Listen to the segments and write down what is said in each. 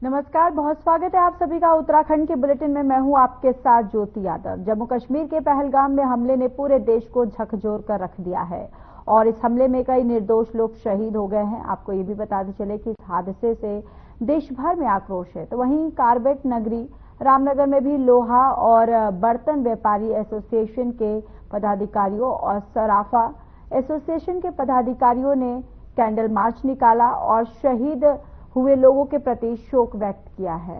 नमस्कार, बहुत स्वागत है आप सभी का उत्तराखंड के बुलेटिन में। मैं हूं आपके साथ ज्योति यादव। जम्मू कश्मीर के पहलगाम में हमले ने पूरे देश को झकझोर कर रख दिया है और इस हमले में कई निर्दोष लोग शहीद हो गए हैं। आपको ये भी बताते चले कि इस हादसे से देश भर में आक्रोश है। तो वहीं कार्बेट नगरी रामनगर में भी लोहा और बर्तन व्यापारी एसोसिएशन के पदाधिकारियों और सराफा एसोसिएशन के पदाधिकारियों ने कैंडल मार्च निकाला और शहीद हुए लोगों के प्रति शोक व्यक्त किया है।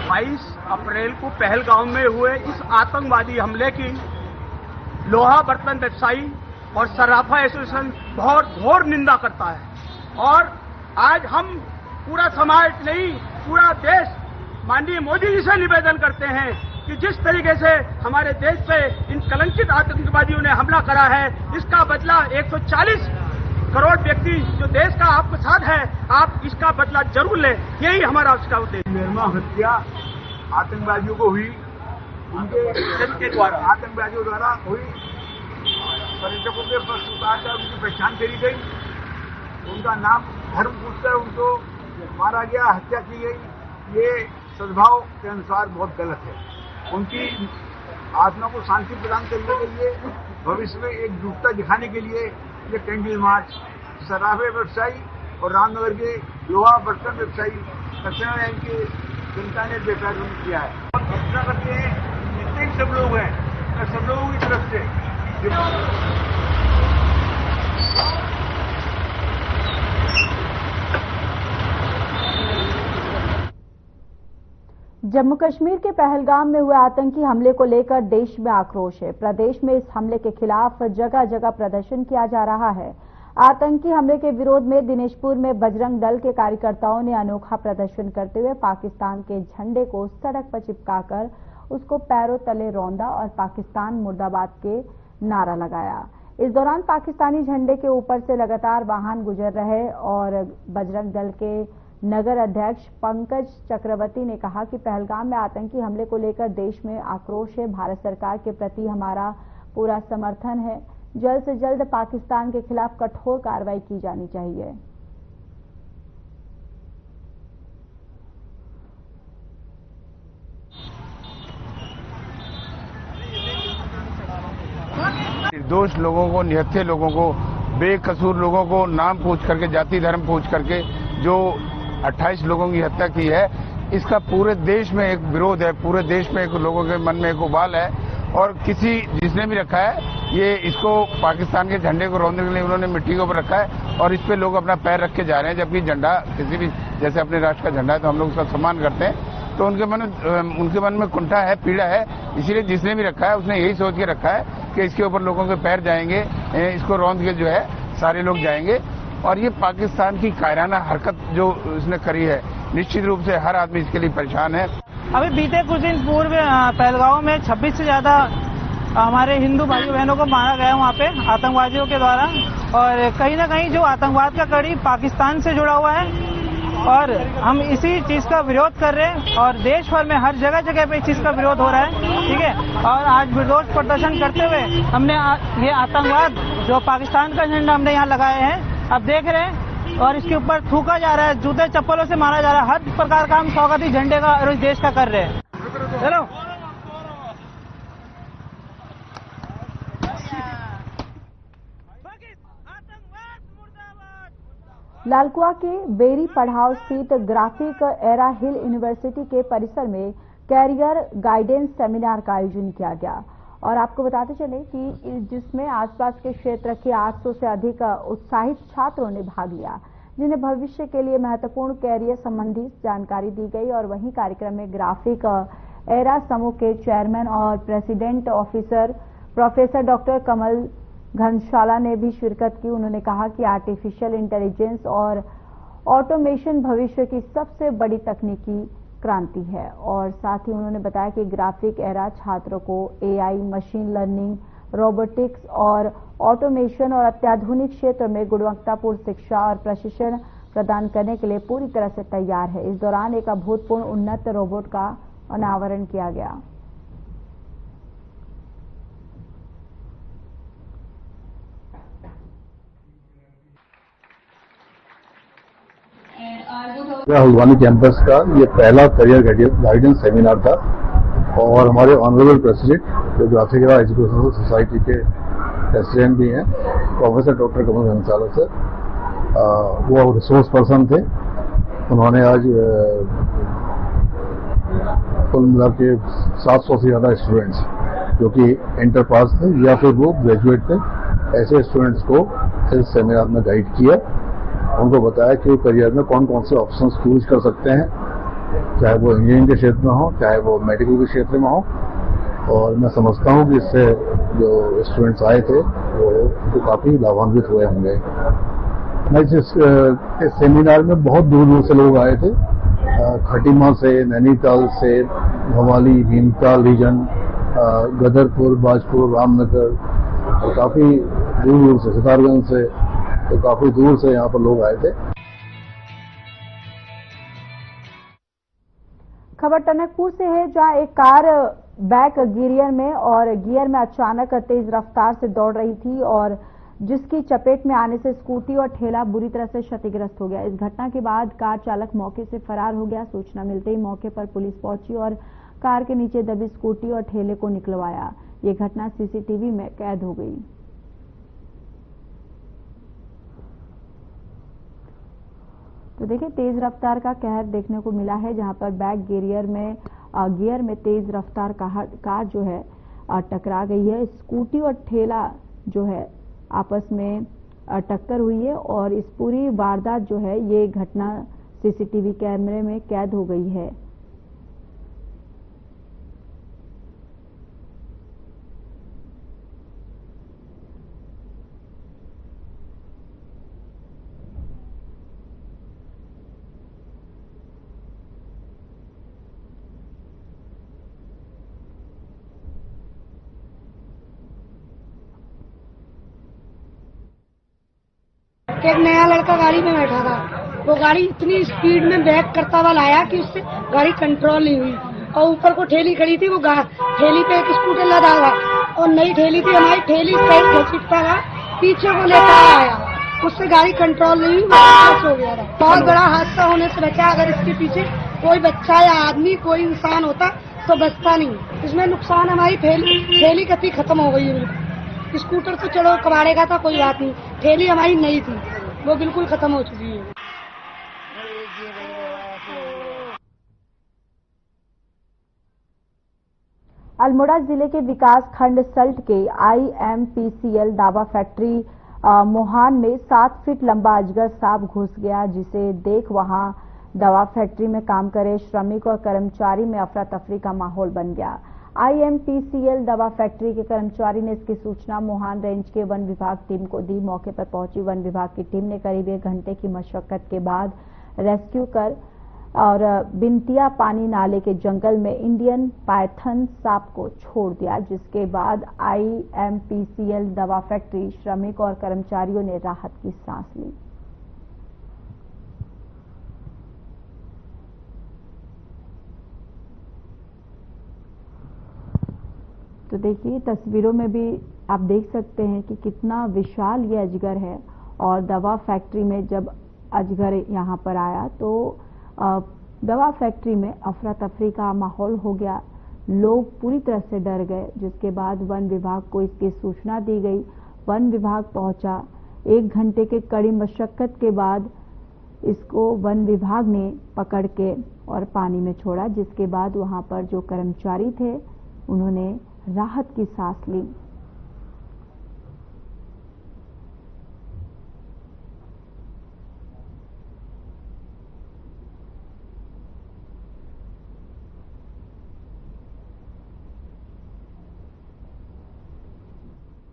22 अप्रैल को पहलगाम में हुए इस आतंकवादी हमले की लोहा बर्तन व्यवसायी और सराफा एसोसिएशन बहुत घोर निंदा करता है। और आज हम पूरा समाज नहीं, पूरा देश माननीय मोदी जी से निवेदन करते हैं कि जिस तरीके से हमारे देश पे इन कलंकित आतंकवादियों ने हमला करा है, इसका बदला 140 करोड़ व्यक्ति जो देश का आपके साथ है, आप इसका बदला जरूर लें। यही हमारा उसका उद्देश्य। निर्मम हत्या आतंकवादियों को हुई, उनके द्वारा आतंकवादियों द्वारा हुई। पर्यटकों के बस उतारकर उनकी पहचान करी गई, उनका नाम धर्म पूछकर उनको मारा गया, हत्या की गई। ये सद्भाव के अनुसार बहुत गलत है। उनकी आत्मा को शांति प्रदान करने के लिए, भविष्य में एकजुटता दिखाने के लिए ये कैंडल मार्च सराफे व्यवसायी और रामनगर के लोहा बर्तन व्यवसायी कचरा लाइन के जनता ने बेकार किया है। घोषणा करते हैं जितने भी सब लोग हैं, सब लोगों की तरफ से जम्मू कश्मीर के पहलगाम में हुए आतंकी हमले को लेकर देश में आक्रोश है। प्रदेश में इस हमले के खिलाफ जगह जगह प्रदर्शन किया जा रहा है। आतंकी हमले के विरोध में दिनेशपुर में बजरंग दल के कार्यकर्ताओं ने अनोखा प्रदर्शन करते हुए पाकिस्तान के झंडे को सड़क पर चिपकाकर उसको पैरों तले रौंदा और पाकिस्तान मुर्दाबाद के नारा लगाया। इस दौरान पाकिस्तानी झंडे के ऊपर से लगातार वाहन गुजर रहे और बजरंग दल के नगर अध्यक्ष पंकज चक्रवर्ती ने कहा कि पहलगाम में आतंकी हमले को लेकर देश में आक्रोश है। भारत सरकार के प्रति हमारा पूरा समर्थन है। जल्द से जल्द पाकिस्तान के खिलाफ कठोर कार्रवाई की जानी चाहिए। निर्दोष लोगों को, निहत्थे लोगों को, बेकसूर लोगों को नाम पूछ करके, जाति धर्म पूछ करके जो 28 लोगों की हत्या की है, इसका पूरे देश में एक विरोध है। पूरे देश में एक लोगों के मन में एक उबाल है और जिसने भी रखा है ये इसको पाकिस्तान के झंडे को रौंदने के लिए उन्होंने मिट्टी के ऊपर रखा है और इस पे लोग अपना पैर रख के जा रहे हैं। जबकि झंडा किसी भी, जैसे अपने राष्ट्र का झंडा है तो हम लोग उसका सम्मान करते हैं। तो उनके मन में कुंठा है, पीड़ा है। इसीलिए जिसने भी रखा है उसने यही सोच के रखा है कि इसके ऊपर लोगों के पैर जाएंगे, इसको रौंद के जो है सारे लोग जाएंगे। और ये पाकिस्तान की कायराना हरकत जो उसने करी है, निश्चित रूप से हर आदमी इसके लिए परेशान है। अभी बीते कुछ दिन पूर्व पहलगाम में 26 से ज्यादा हमारे हिंदू भाई बहनों को मारा गया वहाँ पे आतंकवादियों के द्वारा। और कहीं ना कहीं जो आतंकवाद का कड़ी पाकिस्तान से जुड़ा हुआ है और हम इसी चीज का विरोध कर रहे हैं और देश भर में हर जगह जगह पे इस चीज का विरोध हो रहा है। ठीक है, और आज विरोध प्रदर्शन करते हुए हमने ये आतंकवाद जो पाकिस्तान का झंडा हमने यहाँ लगाए हैं, अब देख रहे हैं, और इसके ऊपर थूका जा रहा है, जूते चप्पलों से मारा जा रहा है। हर प्रकार का हम स्वागत झंडे का और इस देश का कर रहे हैं। चलो लालकुआ के बेरी पढ़ाव स्थित ग्राफिक एरा हिल यूनिवर्सिटी के परिसर में कैरियर गाइडेंस सेमिनार का आयोजन किया गया और आपको बताते चले कि जिसमें आसपास के क्षेत्र के 800 से अधिक उत्साहित छात्रों ने भाग लिया, जिन्हें भविष्य के लिए महत्वपूर्ण कैरियर संबंधी जानकारी दी गई। और वहीं कार्यक्रम में ग्राफिक एरा समूह के चेयरमैन और प्रेसिडेंट ऑफिसर प्रोफेसर डॉक्टर कमल घनशाला ने भी शिरकत की। उन्होंने कहा कि आर्टिफिशियल इंटेलिजेंस और ऑटोमेशन भविष्य की सबसे बड़ी तकनीकी क्रांति है। और साथ ही उन्होंने बताया कि ग्राफिक एरा छात्रों को एआई, मशीन लर्निंग, रोबोटिक्स और ऑटोमेशन और अत्याधुनिक क्षेत्र में गुणवत्तापूर्ण शिक्षा और प्रशिक्षण प्रदान करने के लिए पूरी तरह से तैयार है। इस दौरान एक अभूतपूर्व उन्नत रोबोट का अनावरण किया गया। हल्द्वानी कैंपस का ये पहला करियर गाइडेंस सेमिनार था और हमारे ऑनरेबल प्रेसिडेंट जो ग्राफिक एजुकेशनल सोसाइटी के प्रेसिडेंट भी हैं प्रोफेसर डॉक्टर कमल घनसाला सर, वो रिसोर्स पर्सन थे। उन्होंने आज कुल मिला के 700 से ज़्यादा स्टूडेंट्स जो कि इंटर पास थे या फिर वो ग्रेजुएट थे, ऐसे स्टूडेंट्स को इस सेमिनार में गाइड किया। उनको बताया कि वो करियर में कौन कौन से ऑप्शंस चूज कर सकते हैं, चाहे वो इंजीनियरिंग के क्षेत्र में हो, चाहे वो मेडिकल के क्षेत्र में हो। और मैं समझता हूँ कि इससे जो स्टूडेंट्स आए थे वो काफ़ी लाभान्वित हुए होंगे। इस सेमिनार में बहुत दूर दूर से लोग आए थे, खटीमा से, नैनीताल से, भवाली, भीमताल रीजन, गदरपुर, बाजपुर, रामनगर और काफ़ी दूर दूर से, सितारगंज से, तो काफ़ी दूर से यहाँ पर लोग आए थे। खबर टनकपुर से है, जहां एक कार बैक गियर में अचानक तेज रफ्तार से दौड़ रही थी और जिसकी चपेट में आने से स्कूटी और ठेला बुरी तरह से क्षतिग्रस्त हो गया। इस घटना के बाद कार चालक मौके से फरार हो गया। सूचना मिलते ही मौके पर पुलिस पहुंची और कार के नीचे दबी स्कूटी और ठेले को निकलवाया। ये घटना सीसीटीवी में कैद हो गई। तो देखिए, तेज रफ्तार का कहर देखने को मिला है, जहां पर बैक गियर में तेज रफ्तार कार जो है टकरा गई है। स्कूटी और ठेला जो है आपस में टक्कर हुई है और इस पूरी वारदात जो है ये घटना सीसीटीवी कैमरे में कैद हो गई है। एक नया लड़का गाड़ी में बैठा था, वो गाड़ी इतनी स्पीड में बैक करता हुआ लाया कि उससे गाड़ी कंट्रोल नहीं हुई और ऊपर को ठेली खड़ी थी, वो ठेली पे एक स्कूटर लदा हुआ और नई ठेली थी हमारी, ठेली घसीटता था, पीछे को लेता आया, उससे गाड़ी कंट्रोल नहीं हुई, वो हो गया था। बहुत बड़ा हादसा होने से बचा। अगर इसके पीछे कोई बच्चा या आदमी कोई इंसान होता तो बचता नहीं। इसमें नुकसान हमारी ठेली कति खत्म हो गई है बिल्कुल। स्कूटर तो चलो कबाड़े का था, कोई बात नहीं, ठेली हमारी नई थी, वो बिल्कुल खत्म हो चुकी है। अल्मोड़ा जिले के विकास खंड सल्ट के IMPCL दवा फैक्ट्री मोहान में 7 फीट लंबा अजगर सांप घुस गया, जिसे देख वहां दवा फैक्ट्री में काम करे श्रमिक और कर्मचारी में अफरा तफरी का माहौल बन गया। IMPCL दवा फैक्ट्री के कर्मचारी ने इसकी सूचना मोहान रेंज के वन विभाग टीम को दी। मौके पर पहुंची वन विभाग की टीम ने करीब 1 घंटे की मशक्कत के बाद रेस्क्यू कर और बिंतिया पानी नाले के जंगल में इंडियन पाइथन सांप को छोड़ दिया, जिसके बाद IMPCL दवा फैक्ट्री श्रमिक और कर्मचारियों ने राहत की सांस ली। तो देखिए, तस्वीरों में भी आप देख सकते हैं कि कितना विशाल ये अजगर है और दवा फैक्ट्री में जब अजगर यहाँ पर आया तो दवा फैक्ट्री में अफरा तफरी का माहौल हो गया। लोग पूरी तरह से डर गए, जिसके बाद वन विभाग को इसकी सूचना दी गई। वन विभाग पहुंचा। 1 घंटे के कड़ी मशक्कत के बाद इसको वन विभाग ने पकड़ के और पानी में छोड़ा, जिसके बाद वहां पर जो कर्मचारी थे उन्होंने राहत की सांस ली।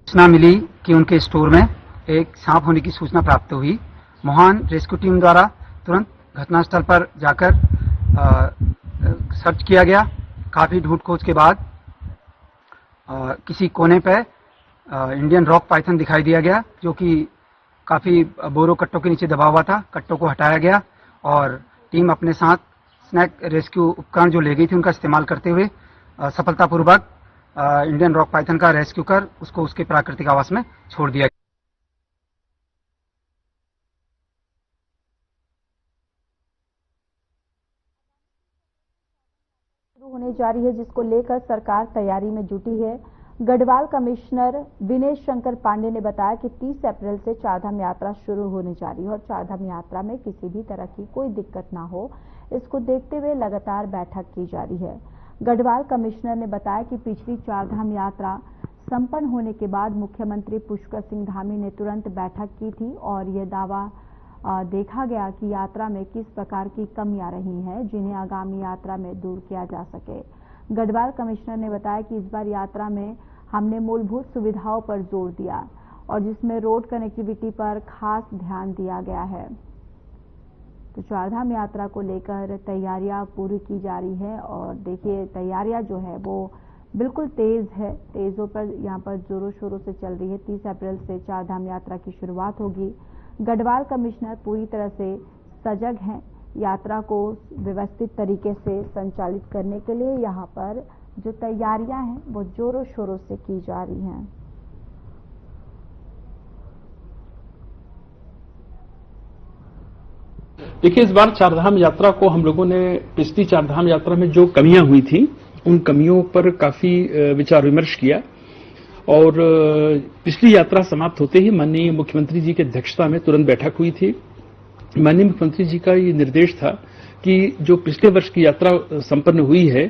सूचना मिली कि उनके स्टोर में एक सांप होने की सूचना प्राप्त हुई। मोहान रेस्क्यू टीम द्वारा तुरंत घटनास्थल पर जाकर सर्च किया गया। काफी ढूंढ खोज के बाद किसी कोने पे इंडियन रॉक पाइथन दिखाई दिया गया, जो कि काफी बोरो कट्टों के नीचे दबा हुआ था। कट्टों को हटाया गया और टीम अपने साथ स्नैक रेस्क्यू उपकरण जो ले गई थी उनका इस्तेमाल करते हुए सफलतापूर्वक इंडियन रॉक पाइथन का रेस्क्यू कर उसको उसके प्राकृतिक आवास में छोड़ दिया। शुरू होने जा रही है, जिसको लेकर सरकार तैयारी में जुटी है। गढ़वाल कमिश्नर विनय शंकर पांडे ने बताया कि 30 अप्रैल से चारधाम यात्रा शुरू होने जा रही है और चारधाम यात्रा में किसी भी तरह की कोई दिक्कत ना हो, इसको देखते हुए लगातार बैठक की जा रही है। गढ़वाल कमिश्नर ने बताया कि पिछली चारधाम यात्रा संपन्न होने के बाद मुख्यमंत्री पुष्कर सिंह धामी ने तुरंत बैठक की थी और यह दावा देखा गया कि यात्रा में किस प्रकार की कमियां रही हैं, जिन्हें आगामी यात्रा में दूर किया जा सके। गढ़वाल कमिश्नर ने बताया कि इस बार यात्रा में हमने मूलभूत सुविधाओं पर जोर दिया और जिसमें रोड कनेक्टिविटी पर खास ध्यान दिया गया है। तो चारधाम यात्रा को लेकर तैयारियां पूरी की जा रही है और देखिए तैयारियां जो है वो बिल्कुल तेज है, तेजों पर यहाँ पर जोरों शोरों से चल रही है। 30 अप्रैल से चारधाम यात्रा की शुरुआत होगी। गढ़वाल कमिश्नर पूरी तरह से सजग हैं। यात्रा को व्यवस्थित तरीके से संचालित करने के लिए यहाँ पर जो तैयारियां हैं वो जोरों शोरों से की जा रही हैं। देखिए, इस बार चारधाम यात्रा को हम लोगों ने पिछली चारधाम यात्रा में जो कमियां हुई थी उन कमियों पर काफी विचार विमर्श किया और पिछली यात्रा समाप्त होते ही माननीय मुख्यमंत्री जी की अध्यक्षता में तुरंत बैठक हुई थी। माननीय मुख्यमंत्री जी का ये निर्देश था कि जो पिछले वर्ष की यात्रा संपन्न हुई है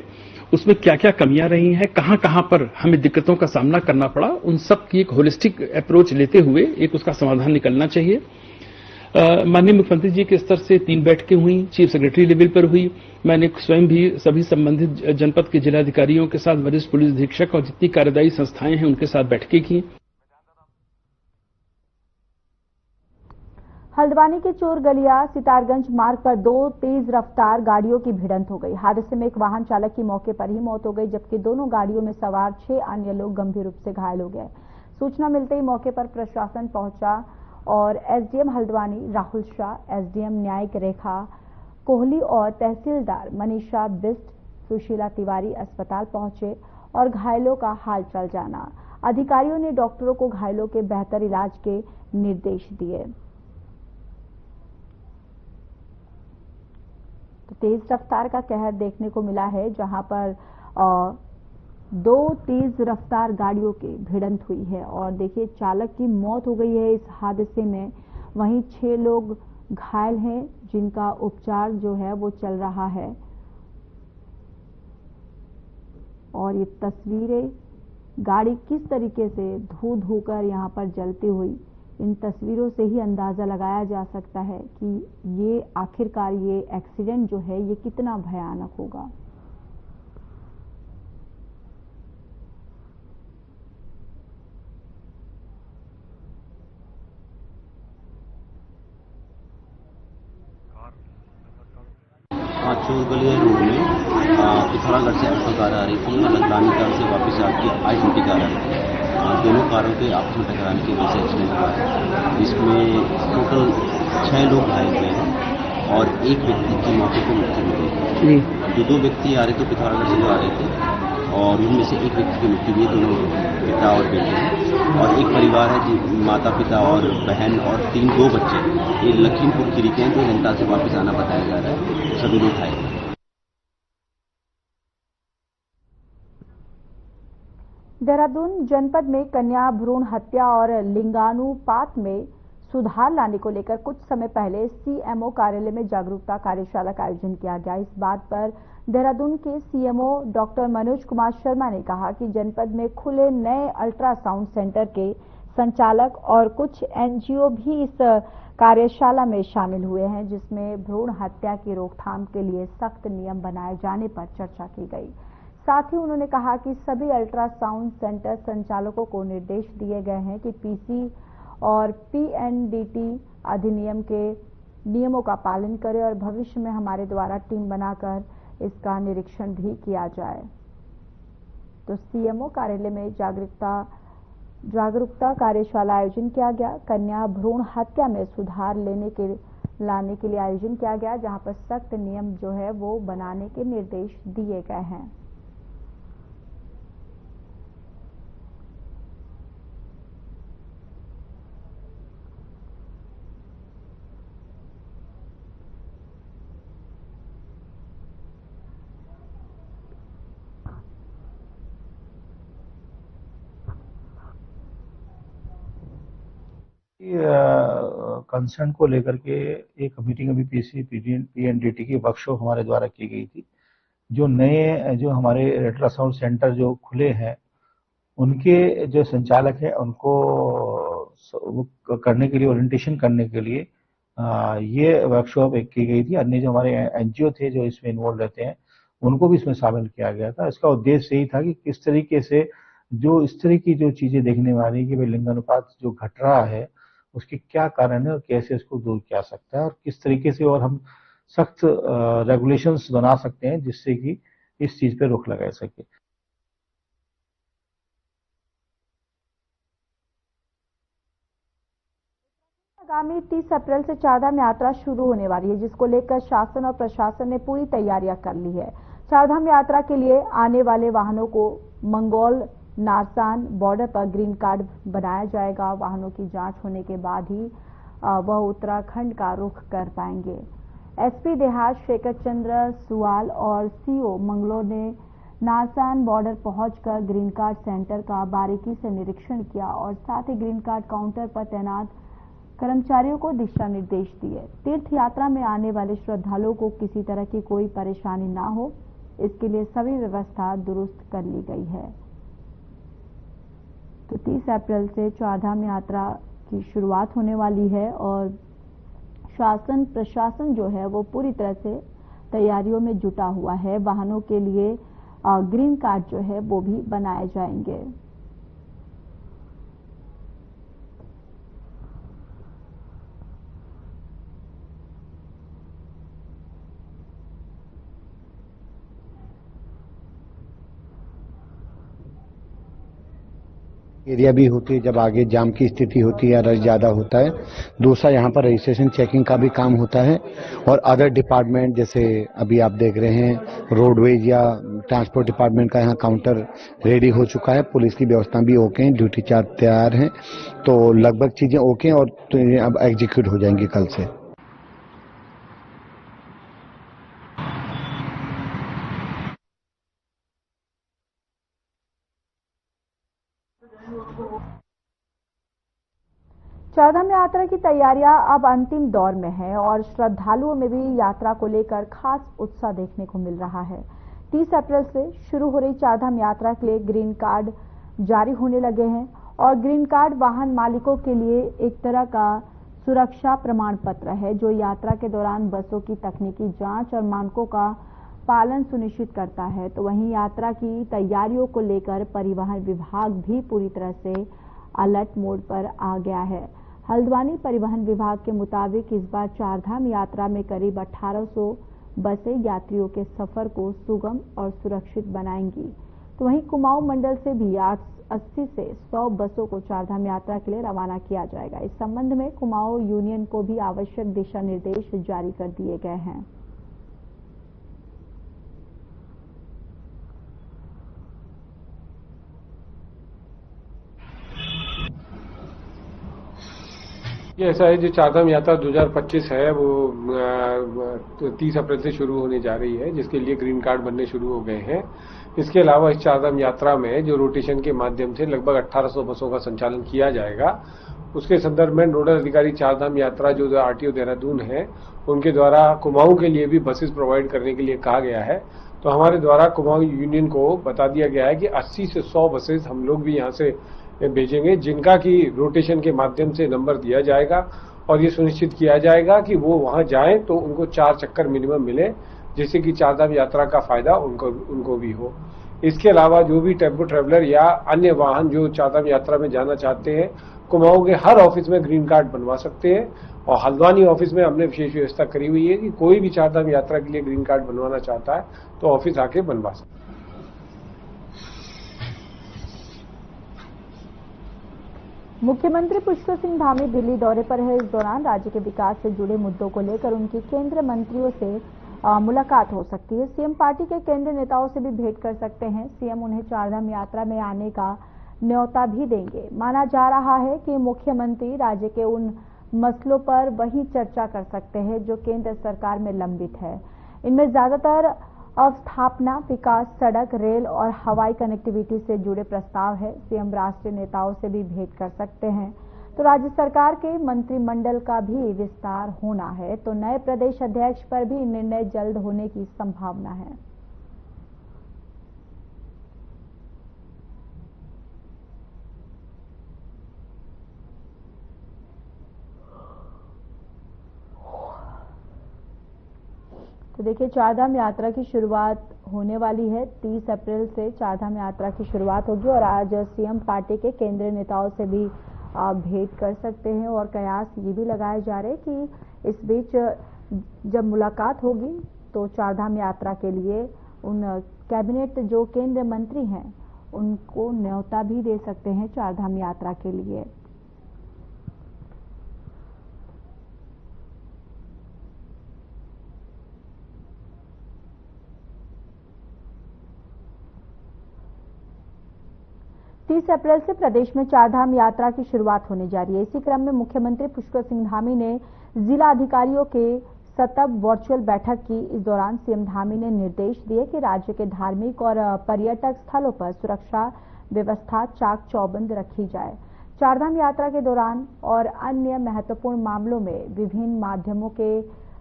उसमें क्या क्या कमियां रही हैं, कहां कहां पर हमें दिक्कतों का सामना करना पड़ा, उन सब की एक होलिस्टिक अप्रोच लेते हुए एक उसका समाधान निकलना चाहिए। माननीय मुख्यमंत्री जी के स्तर से 3 बैठकें हुई, चीफ सेक्रेटरी लेवल पर हुई। मैंने स्वयं भी सभी संबंधित जनपद के जिलाधिकारियों के साथ, वरिष्ठ पुलिस अधीक्षक और जितनी कार्यदायी संस्थाएं हैं उनके साथ बैठकें की। हल्द्वानी के चोरगलिया सितारगंज मार्ग पर 2 तेज रफ्तार गाड़ियों की भिड़ंत हो गई। हादसे में एक वाहन चालक की मौके पर ही मौत हो गई, जबकि दोनों गाड़ियों में सवार 6 अन्य लोग गंभीर रूप से घायल हो गए। सूचना मिलते ही मौके पर प्रशासन पहुंचा और एसडीएम हल्द्वानी राहुल शाह, एसडीएम न्यायिक रेखा कोहली और तहसीलदार मनीषा बिस्ट सुशीला तिवारी अस्पताल पहुंचे और घायलों का हालचाल जाना। अधिकारियों ने डॉक्टरों को घायलों के बेहतर इलाज के निर्देश दिए। तो तेज रफ्तार का कहर देखने को मिला है, जहां पर 2 तेज रफ्तार गाड़ियों की भिड़ंत हुई है और देखिए चालक की मौत हो गई है इस हादसे में। वहीं 6 लोग घायल हैं जिनका उपचार जो है वो चल रहा है। और ये तस्वीरें गाड़ी किस तरीके से धू धू कर यहाँ पर जलती हुई, इन तस्वीरों से ही अंदाजा लगाया जा सकता है कि ये आखिरकार ये एक्सीडेंट जो है ये कितना भयानक होगा। चोरगलिया रोड में पिथौरागढ़ से अल्फा कार आ रही थी और हल्द्वानी कार से वापस आके I-20 कार आ रही थी। दोनों कारों के आपस में टकराने की वजह से एक्सीडेंट हुआ है, जिसमें टोटल 6 लोग घायल हुए हैं और एक व्यक्ति की मौके पर मृत्यु हो गई। जो 2 व्यक्ति आ रहे थे पिथौरागढ़ से आ रहे थे और उनमें से एक व्यक्ति की मृत्यु हुई, दोनों पिता और बेटे हैं और एक परिवार है माता पिता और बहन और 2 बच्चे। ये लखीमपुर खीरी के हैं, जो नैनीताल से वापस आना बताया जा रहा है। सभी लोग घायल हैं। देहरादून जनपद में कन्या भ्रूण हत्या और लिंगानुपात में सुधार लाने को लेकर कुछ समय पहले सीएमओ कार्यालय में जागरूकता कार्यशाला का आयोजन किया गया। इस बात पर देहरादून के सीएमओ डॉक्टर मनोज कुमार शर्मा ने कहा कि जनपद में खुले नए अल्ट्रासाउंड सेंटर के संचालक और कुछ एनजीओ भी इस कार्यशाला में शामिल हुए हैं, जिसमें भ्रूण हत्या की रोकथाम के लिए सख्त नियम बनाए जाने पर चर्चा की गई। साथ ही उन्होंने कहा कि सभी अल्ट्रासाउंड सेंटर संचालकों को निर्देश दिए गए हैं कि पीसी और पीएनडीटी अधिनियम के नियमों का पालन करें और भविष्य में हमारे द्वारा टीम बनाकर इसका निरीक्षण भी किया जाए। तो सीएमओ कार्यालय में जागरूकता कार्यशाला आयोजन किया गया। कन्या भ्रूण हत्या में सुधार लाने के लिए आयोजन किया गया, जहां पर सख्त नियम जो है वो बनाने के निर्देश दिए गए हैं। कंसर्न को लेकर के एक मीटिंग अभी पीएनडीटी की वर्कशॉप हमारे द्वारा की गई थी। जो नए जो हमारे अल्ट्रासाउंड सेंटर जो खुले हैं उनके जो संचालक है उनको करने के लिए ओरिएंटेशन करने के लिए ये वर्कशॉप एक की गई थी। अन्य जो हमारे एनजीओ थे जो इसमें इन्वॉल्व रहते हैं उनको भी इसमें शामिल किया गया था। इसका उद्देश्य यही था कि किस तरीके से जो इस तरह की जो चीजें देखने वाली कि भाई लिंगानुपात जो घट रहा है उसके क्या कारण है और कैसे इसको दूर किया सकता है और किस तरीके से और हम सख्त रेगुलेशंस बना सकते हैं जिससे कि इस चीज पे रोक लगा सके। आगामी 30 अप्रैल से चारधाम यात्रा शुरू होने वाली है, जिसको लेकर शासन और प्रशासन ने पूरी तैयारियां कर ली है। चारधाम यात्रा के लिए आने वाले वाहनों को मंगोल नारसान बॉर्डर पर ग्रीन कार्ड बनाया जाएगा। वाहनों की जांच होने के बाद ही वह उत्तराखंड का रुख कर पाएंगे। एसपी देहात शेखर चंद्र सुवाल और सीओ मंगलोर ने नारसान बॉर्डर पहुंचकर ग्रीन कार्ड सेंटर का बारीकी से निरीक्षण किया और साथ ही ग्रीन कार्ड काउंटर पर तैनात कर्मचारियों को दिशा निर्देश दिए। तीर्थ यात्रा में आने वाले श्रद्धालुओं को किसी तरह की कोई परेशानी ना हो, इसके लिए सभी व्यवस्था दुरुस्त कर ली गई है। तो 30 अप्रैल से चारधाम यात्रा की शुरुआत होने वाली है और शासन प्रशासन जो है वो पूरी तरह से तैयारियों में जुटा हुआ है। वाहनों के लिए ग्रीन कार्ड जो है वो भी बनाए जाएंगे। एरिया भी होती है जब आगे जाम की स्थिति होती है या रश ज्यादा होता है। दूसरा यहाँ पर रजिस्ट्रेशन चेकिंग का भी काम होता है और अदर डिपार्टमेंट जैसे अभी आप देख रहे हैं रोडवेज या ट्रांसपोर्ट डिपार्टमेंट का यहाँ काउंटर रेडी हो चुका है। पुलिस की व्यवस्था भी ओके है, ड्यूटी चार्ज तैयार है, तो लगभग चीजें ओके और तो अब एग्जीक्यूट हो जाएंगी कल से। चारधाम यात्रा की तैयारियां अब अंतिम दौर में है और श्रद्धालुओं में भी यात्रा को लेकर खास उत्साह देखने को मिल रहा है। 30 अप्रैल से शुरू हो रही चारधाम यात्रा के लिए ग्रीन कार्ड जारी होने लगे हैं और ग्रीन कार्ड वाहन मालिकों के लिए एक तरह का सुरक्षा प्रमाण पत्र है जो यात्रा के दौरान बसों की तकनीकी जांच और मानकों का पालन सुनिश्चित करता है। तो वहीं यात्रा की तैयारियों को लेकर परिवहन विभाग भी पूरी तरह से अलर्ट मोड पर आ गया है। हल्द्वानी परिवहन विभाग के मुताबिक इस बार चारधाम यात्रा में करीब 1800 बसें यात्रियों के सफर को सुगम और सुरक्षित बनाएंगी। तो वहीं कुमाऊं मंडल से भी 80 से 100 बसों को चारधाम यात्रा के लिए रवाना किया जाएगा। इस संबंध में कुमाऊं यूनियन को भी आवश्यक दिशा निर्देश जारी कर दिए गए हैं। ये ऐसा है जो चारधाम यात्रा 2025 है वो 30 अप्रैल से शुरू होने जा रही है, जिसके लिए ग्रीन कार्ड बनने शुरू हो गए हैं। इसके अलावा इस चारधाम यात्रा में जो रोटेशन के माध्यम से लगभग 1800 बसों का संचालन किया जाएगा, उसके संदर्भ में नोडल अधिकारी चारधाम यात्रा जो आरटीओ देहरादून है उनके द्वारा कुमाऊं के लिए भी बसेस प्रोवाइड करने के लिए कहा गया है। तो हमारे द्वारा कुमाऊं यूनियन को बता दिया गया है कि 80 से 100 बसेस हम लोग भी यहाँ से भेजेंगे, जिनका की रोटेशन के माध्यम से नंबर दिया जाएगा और ये सुनिश्चित किया जाएगा कि वो वहां जाएं तो उनको 4 चक्कर मिनिमम मिले, जिससे कि चारधाम यात्रा का फायदा उनको भी हो। इसके अलावा जो भी टेम्पो ट्रेवलर या अन्य वाहन जो चारधाम यात्रा में जाना चाहते हैं, कुमाऊं के हर ऑफिस में ग्रीन कार्ड बनवा सकते हैं और हल्द्वानी ऑफिस में हमने विशेष व्यवस्था करी हुई है कि कोई भी चारधाम यात्रा के लिए ग्रीन कार्ड बनवाना चाहता है तो ऑफिस आके बनवा सकता है। मुख्यमंत्री पुष्कर सिंह धामी दिल्ली दौरे पर है। इस दौरान राज्य के विकास से जुड़े मुद्दों को लेकर उनकी केंद्रीय मंत्रियों से मुलाकात हो सकती है। सीएम पार्टी के केंद्रीय नेताओं से भी भेंट कर सकते हैं। सीएम उन्हें चारधाम यात्रा में आने का न्योता भी देंगे। माना जा रहा है कि मुख्यमंत्री राज्य के उन मसलों पर वही चर्चा कर सकते हैं जो केंद्र सरकार में लंबित है। इनमें ज्यादातर अवस्थापना, विकास, सड़क, रेल और हवाई कनेक्टिविटी से जुड़े प्रस्ताव है। सीएम राष्ट्रीय नेताओं से भी भेंट कर सकते हैं। तो राज्य सरकार के मंत्रिमंडल का भी विस्तार होना है, तो नए प्रदेश अध्यक्ष पर भी निर्णय जल्द होने की संभावना है। तो देखिए, चारधाम यात्रा की शुरुआत होने वाली है। 30 अप्रैल से चारधाम यात्रा की शुरुआत होगी और आज सीएम पार्टी के केंद्रीय नेताओं से भी भेंट कर सकते हैं और कयास ये भी लगाए जा रहे हैं कि इस बीच जब मुलाकात होगी तो चारधाम यात्रा के लिए उन कैबिनेट जो केंद्रीय मंत्री हैं उनको न्योता भी दे सकते हैं चारधाम यात्रा के लिए। अप्रैल से प्रदेश में चारधाम यात्रा की शुरुआत होने जा रही है। इसी क्रम में मुख्यमंत्री पुष्कर सिंह धामी ने जिला अधिकारियों के सतत वर्चुअल बैठक की। इस दौरान सीएम धामी ने निर्देश दिए कि राज्य के धार्मिक और पर्यटक स्थलों पर सुरक्षा व्यवस्था चाक चौबंद रखी जाए। चारधाम यात्रा के दौरान और अन्य महत्वपूर्ण मामलों में विभिन्न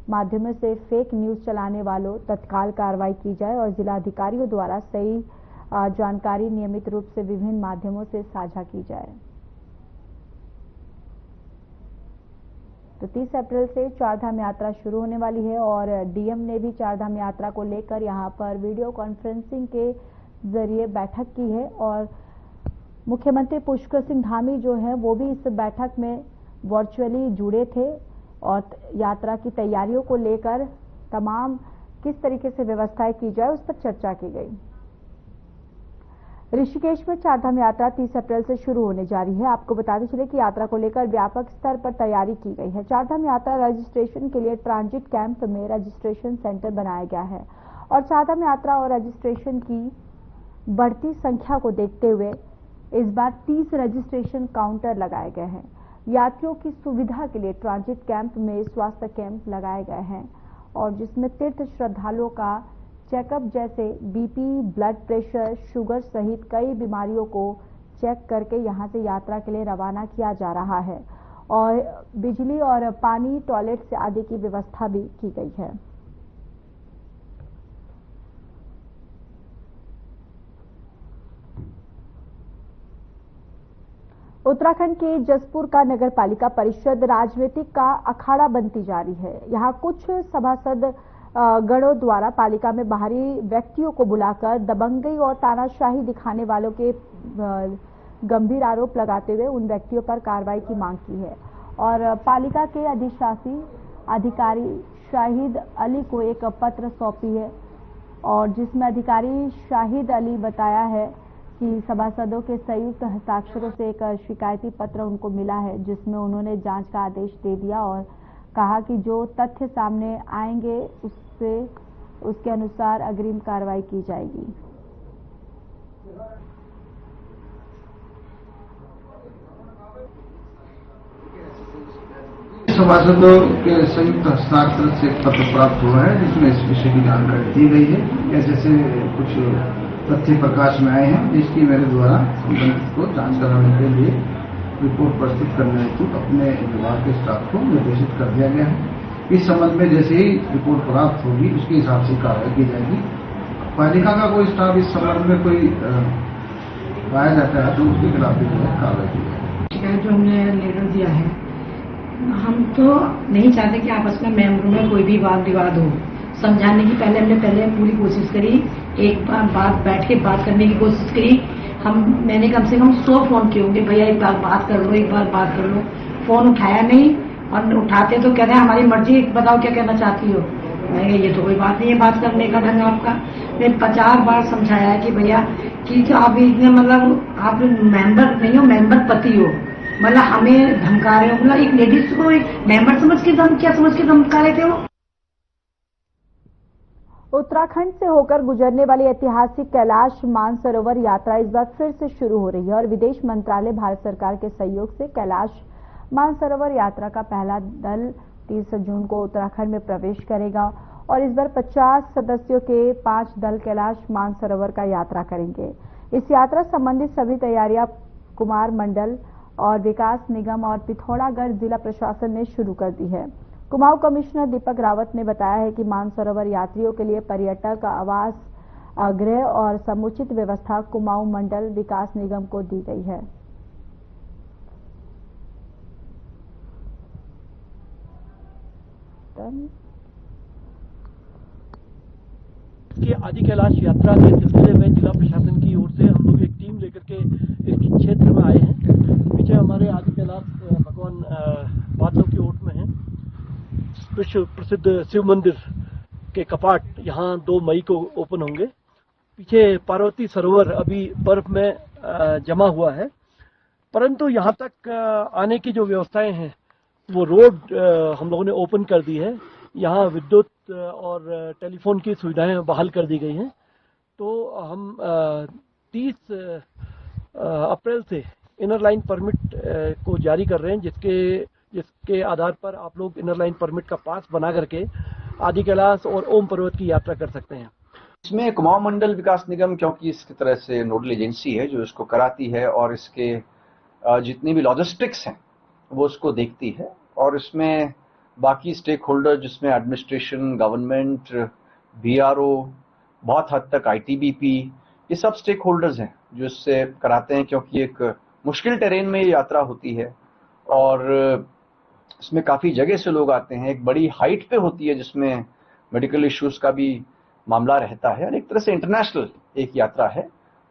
माध्यमों से फेक न्यूज चलाने वालों तत्काल कार्रवाई की जाए और जिला अधिकारियों द्वारा सही जानकारी नियमित रूप से विभिन्न माध्यमों से साझा की जाए। तो 30 अप्रैल से चारधाम यात्रा शुरू होने वाली है और डीएम ने भी चारधाम यात्रा को लेकर यहां पर वीडियो कॉन्फ्रेंसिंग के जरिए बैठक की है और मुख्यमंत्री पुष्कर सिंह धामी जो है वो भी इस बैठक में वर्चुअली जुड़े थे और यात्रा की तैयारियों को लेकर तमाम किस तरीके से व्यवस्थाएं की जाए उस पर चर्चा की गई। ऋषिकेश में चारधाम यात्रा 30 अप्रैल से शुरू होने जा रही है। आपको बताते चले कि यात्रा को लेकर व्यापक स्तर पर तैयारी की गई है। चारधाम यात्रा रजिस्ट्रेशन के लिए ट्रांजिट कैंप में रजिस्ट्रेशन सेंटर बनाया गया है और चारधाम यात्रा और रजिस्ट्रेशन की बढ़ती संख्या को देखते हुए इस बार 30 रजिस्ट्रेशन काउंटर लगाए गए हैं। यात्रियों की सुविधा के लिए ट्रांजिट कैंप में स्वास्थ्य कैंप लगाए गए हैं और जिसमें तीर्थ श्रद्धालुओं का चेकअप जैसे बीपी, ब्लड प्रेशर, शुगर सहित कई बीमारियों को चेक करके यहां से यात्रा के लिए रवाना किया जा रहा है और बिजली और पानी, टॉयलेट्स आदि की व्यवस्था भी की गई है। उत्तराखंड के जसपुर का नगर पालिका परिषद राजनीतिक का अखाड़ा बनती जा रही है। यहाँ कुछ सभासद गणों द्वारा पालिका में बाहरी व्यक्तियों को बुलाकर दबंगई और तानाशाही दिखाने वालों के गंभीर आरोप लगाते हुए उन व्यक्तियों पर कार्रवाई की मांग की है और पालिका के अधिशासी अधिकारी शाहिद अली को एक पत्र सौंपी है और जिसमें अधिकारी शाहिद अली बताया है कि सभासदों के संयुक्त हस्ताक्षरों से एक शिकायती पत्र उनको मिला है जिसमें उन्होंने जांच का आदेश दे दिया और कहा कि जो तथ्य सामने आएंगे उसके अनुसार अग्रिम कार्रवाई की जाएगी। सभासदों के संयुक्त हस्ताक्षर से पत्र प्राप्त हुआ है जिसमें इस विषय की जानकारी दी गई है। ऐसे कुछ तथ्य प्रकाश में आए हैं जिसकी मेरे द्वारा संबंधित को जांच कराने के लिए रिपोर्ट प्रस्तुत करने हेतु अपने विभाग के स्टाफ को निर्देशित कर दिया गया है। इस संबंध में जैसे ही रिपोर्ट प्राप्त होगी उसके हिसाब से कार्रवाई की जाएगी। पालिका का कोई स्टाफ इस संबंध में कोई पाया जाता है तो उसके खिलाफ भी कार्रवाई की जाएगी। शिकायत जो हमने लेटर दिया है, हम तो नहीं चाहते कि आपस में मेंबरों में कोई भी वाद विवाद हो। समझाने की हमने पूरी कोशिश करी, एक बार बैठ के बात करने की कोशिश करी। मैंने कम से कम 100 फोन किए होंगे, भैया एक बार बात कर लो, एक बार बात कर लो। फोन उठाया नहीं और उठाते तो कहते हैं हमारी मर्जी, बताओ क्या कहना चाहती हो। मैं ये तो कोई बात नहीं है बात करने का ढंग आपका। मैंने 50 बार समझाया है कि भैया कि तो आप इतने मतलब आप मेंबर नहीं हो, मेंबर पति हो, मतलब हमें धमका रहे हो। मतलब एक लेडीज को एक मेंबर समझ के धमका रहे थे वो। उत्तराखंड से होकर गुजरने वाली ऐतिहासिक कैलाश मानसरोवर यात्रा इस बार फिर से शुरू हो रही है और विदेश मंत्रालय भारत सरकार के सहयोग से कैलाश मानसरोवर यात्रा का पहला दल 30 जून को उत्तराखंड में प्रवेश करेगा और इस बार 50 सदस्यों के 5 दल कैलाश मानसरोवर का यात्रा करेंगे। इस यात्रा संबंधित सभी तैयारियां कुमार मंडल और विकास निगम और पिथौरागढ़ जिला प्रशासन ने शुरू कर दी है। कुमाऊं कमिश्नर दीपक रावत ने बताया है कि मानसरोवर यात्रियों के लिए पर्यटक आवास, गृह और समुचित व्यवस्था कुमाऊं मंडल विकास निगम को दी गई है। कि आदि कैलाश यात्रा के सिलसिले में जिला प्रशासन की ओर से हम लोग एक टीम लेकर के इस क्षेत्र में आए हैं। पीछे हमारे आदि कैलाश भगवान बादलों की ओट में है। विश्व प्रसिद्ध शिव मंदिर के कपाट यहाँ 2 मई को ओपन होंगे। पीछे पार्वती सरोवर अभी बर्फ में जमा हुआ है, परंतु यहाँ तक आने की जो व्यवस्थाएं हैं वो रोड हम लोगों ने ओपन कर दी है। यहाँ विद्युत और टेलीफोन की सुविधाएं बहाल कर दी गई हैं। तो हम 30 अप्रैल से इनर लाइन परमिट को जारी कर रहे हैं, जिसके आधार पर आप लोग इनर लाइन परमिट का पास बना करके आदि कैलाश और ओम पर्वत की यात्रा कर सकते हैं। इसमें कुमाऊं मंडल विकास निगम, क्योंकि इसकी तरह से नोडल एजेंसी है जो इसको कराती है और इसके जितनी भी लॉजिस्टिक्स हैं वो उसको देखती है, और इसमें बाकी स्टेक होल्डर जिसमें एडमिनिस्ट्रेशन, गवर्नमेंट, बीआरओ, बहुत हद तक आईटीबीपी, ये सब स्टेक होल्डर्स हैं जो इससे कराते हैं, क्योंकि एक मुश्किल टेरेन में ये यात्रा होती है और इसमें काफ़ी जगह से लोग आते हैं। एक बड़ी हाइट पे होती है जिसमें मेडिकल इश्यूज का भी मामला रहता है और एक तरह से इंटरनेशनल एक यात्रा है।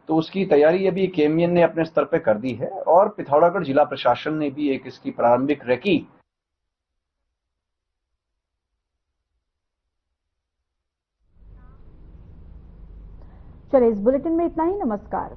तो उसकी तैयारी अभी केएमएन ने अपने स्तर पे कर दी है और पिथौरागढ़ जिला प्रशासन ने भी एक इसकी प्रारंभिक रेकी चलिए, इस बुलेटिन में इतना ही। नमस्कार।